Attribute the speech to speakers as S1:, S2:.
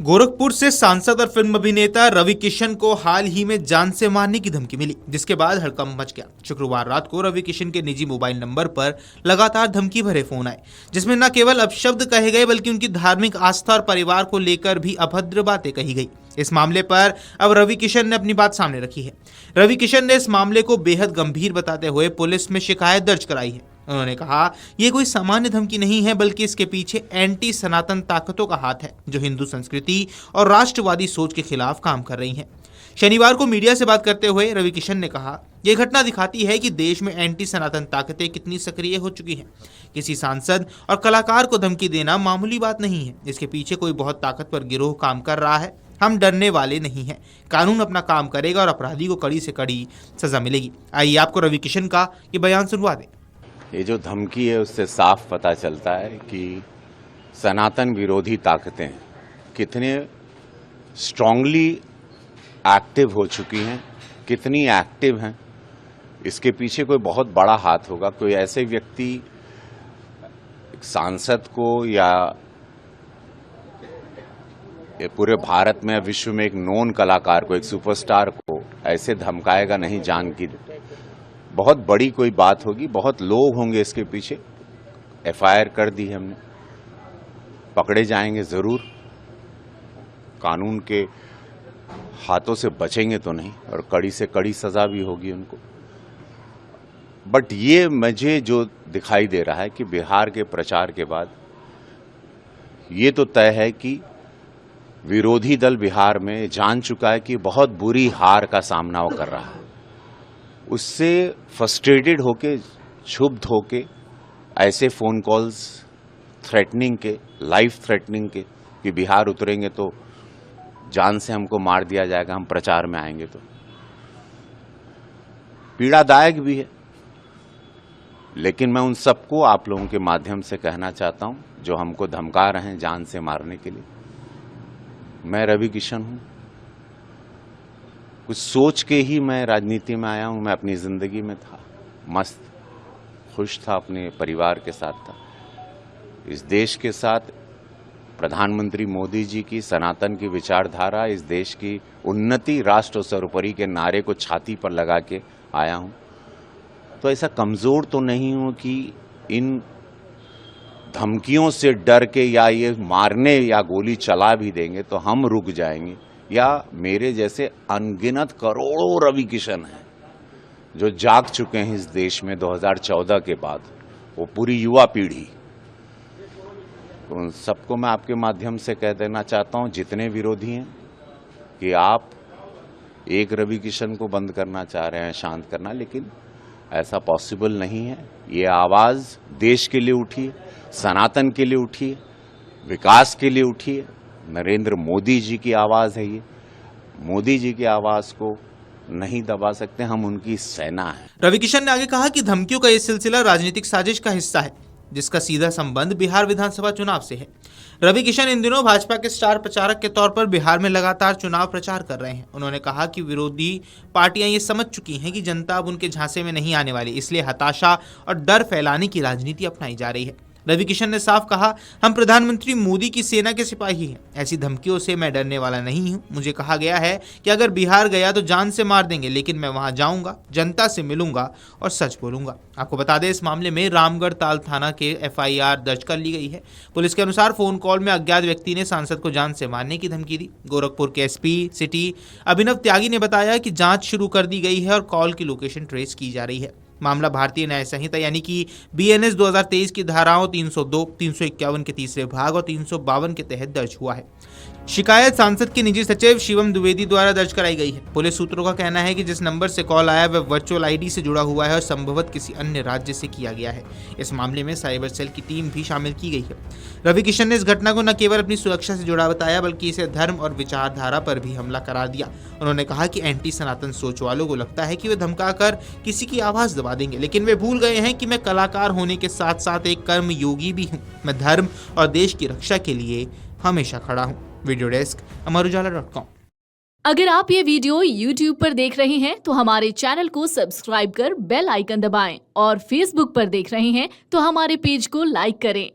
S1: गोरखपुर से सांसद और फिल्म अभिनेता रवि किशन को हाल ही में जान से मारने की धमकी मिली, जिसके बाद हड़कंप मच गया। शुक्रवार रात को रवि किशन के निजी मोबाइल नंबर पर लगातार धमकी भरे फोन आए, जिसमें न केवल अपशब्द कहे गए बल्कि उनकी धार्मिक आस्था और परिवार को लेकर भी अभद्र बातें कही गई। इस मामले पर अब रवि किशन ने अपनी बात सामने रखी है। रवि किशन ने इस मामले को बेहद गंभीर बताते हुए पुलिस में शिकायत दर्ज कराई है। उन्होंने कहा, ये कोई सामान्य धमकी नहीं है, बल्कि इसके पीछे एंटी सनातन ताकतों का हाथ है, जो हिंदू संस्कृति और राष्ट्रवादी सोच के खिलाफ काम कर रही हैं। शनिवार को मीडिया से बात करते हुए रवि किशन ने कहा, यह घटना दिखाती है कि देश में एंटी सनातन ताकतें कितनी सक्रिय हो चुकी हैं। किसी सांसद और कलाकार को धमकी देना मामूली बात नहीं है। इसके पीछे कोई बहुत ताकतवर गिरोह काम कर रहा है। हम डरने वाले नहीं हैं। कानून अपना काम करेगा और अपराधी को कड़ी से कड़ी सजा मिलेगी। आइए आपको रवि किशन का ये बयान सुनवा दें।
S2: ये जो धमकी है उससे साफ पता चलता है कि सनातन विरोधी ताकतें कितने स्ट्रांगली एक्टिव हो चुकी हैं, कितनी एक्टिव हैं। इसके पीछे कोई बहुत बड़ा हाथ होगा। कोई ऐसे व्यक्ति एक सांसद को या पूरे भारत में विश्व में एक नोन कलाकार को, एक सुपरस्टार को ऐसे धमकाएगा नहीं जान की। बहुत बड़ी कोई बात होगी, बहुत लोग होंगे इसके पीछे। एफआईआर कर दी है हमने, पकड़े जाएंगे जरूर, कानून के हाथों से बचेंगे तो नहीं, और कड़ी से कड़ी सजा भी होगी उनको। बट ये मुझे जो दिखाई दे रहा है कि बिहार के प्रचार के बाद ये तो तय है कि विरोधी दल बिहार में जान चुका है कि बहुत बुरी हार का सामना वो कर रहा है। उससे फ्रस्ट्रेटेड होके, क्षुब्ध होके ऐसे फोन कॉल्स थ्रेटनिंग के, लाइफ थ्रेटनिंग के, कि बिहार उतरेंगे तो जान से हमको मार दिया जाएगा, हम प्रचार में आएंगे तो, पीड़ादायक भी है। लेकिन मैं उन सबको आप लोगों के माध्यम से कहना चाहता हूं जो हमको धमका रहे हैं जान से मारने के लिए, मैं रवि किशन हूं। कुछ सोच के ही मैं राजनीति में आया हूं। मैं अपनी जिंदगी में था, मस्त खुश था, अपने परिवार के साथ था। इस देश के साथ प्रधानमंत्री मोदी जी की सनातन की विचारधारा, इस देश की उन्नति, राष्ट्र सर्वोपरि के नारे को छाती पर लगा के आया हूं। तो ऐसा कमजोर तो नहीं हूं कि इन धमकियों से डर के या ये मारने या गोली चला भी देंगे तो हम रुक जाएंगे, या मेरे जैसे अनगिनत करोड़ों रवि किशन हैं जो जाग चुके हैं इस देश में 2014 के बाद, वो पूरी युवा पीढ़ी। तो उन सबको मैं आपके माध्यम से कह देना चाहता हूं, जितने विरोधी हैं, कि आप एक रवि किशन को बंद करना चाह रहे हैं, शांत करना, लेकिन ऐसा पॉसिबल नहीं है। ये आवाज़ देश के लिए उठी है, सनातन के लिए उठी है, विकास के लिए उठी है। नरेंद्र मोदी जी की आवाज़ है ये। मोदी जी की आवाज़ को नहीं दबा सकते, हम उनकी सेना है।
S1: रवि किशन ने आगे कहा कि धमकियों का ये सिलसिला राजनीतिक साजिश का हिस्सा है, जिसका सीधा संबंध बिहार विधानसभा चुनाव से है। रवि किशन इन दिनों भाजपा के स्टार प्रचारक के तौर पर बिहार में लगातार चुनाव प्रचार कर रहे हैं। उन्होंने कहा कि विरोधी पार्टियां ये समझ चुकी हैं कि जनता अब उनके झांसे में नहीं आने वाली, इसलिए हताशा और डर फैलाने की राजनीति अपनाई जा रही है। रवि किशन ने साफ कहा, हम प्रधानमंत्री मोदी की सेना के सिपाही हैं। ऐसी धमकियों से मैं डरने वाला नहीं हूं। मुझे कहा गया है कि अगर बिहार गया तो जान से मार देंगे, लेकिन मैं वहां जाऊंगा, जनता से मिलूंगा और सच बोलूंगा। आपको बता दें, इस मामले में रामगढ़ ताल थाना के एफआईआर दर्ज कर ली गई है। पुलिस के अनुसार फोन कॉल में अज्ञात व्यक्ति ने सांसद को जान से मारने की धमकी दी। गोरखपुर के एसपी सिटी अभिनव त्यागी ने बताया कि जांच शुरू कर दी गई है और कॉल की लोकेशन ट्रेस की जा रही है। मामला भारतीय न्याय संहिता यानी कि बीएनएस 2023 की धाराओं 302, 351 के तीसरे भाग और 352 के तहत दर्ज हुआ है। शिकायत सांसद के निजी सचिव शिवम द्विवेदी द्वारा दर्ज कराई गई है। पुलिस सूत्रों का कहना है कि जिस नंबर से कॉल आया वह वर्चुअल आईडी से जुड़ा हुआ है और संभवतः किसी अन्य राज्य से किया गया है। इस मामले में साइबर सेल की टीम भी शामिल की गई है। रवि किशन ने इस घटना को न केवल अपनी सुरक्षा से जुड़ा बताया, बल्कि इसे धर्म और विचारधारा पर भी हमला करार दिया। उन्होंने कहा कि एंटी सनातन सोच वालों को लगता है कि वे धमकाकर किसी की आवाज दबा देंगे, लेकिन वे भूल गए हैं कि मैं कलाकार होने के साथ साथ एक कर्म योगी भी हूँ। मैं धर्म और देश की रक्षा के लिए हमेशा खड़ा हूँ। वीडियो डेस्क अमरुजाला.com।
S3: अगर आप ये वीडियो YouTube पर देख रहे हैं तो हमारे चैनल को सब्सक्राइब कर बेल आइकन दबाएं, और Facebook पर देख रहे हैं तो हमारे पेज को लाइक करें।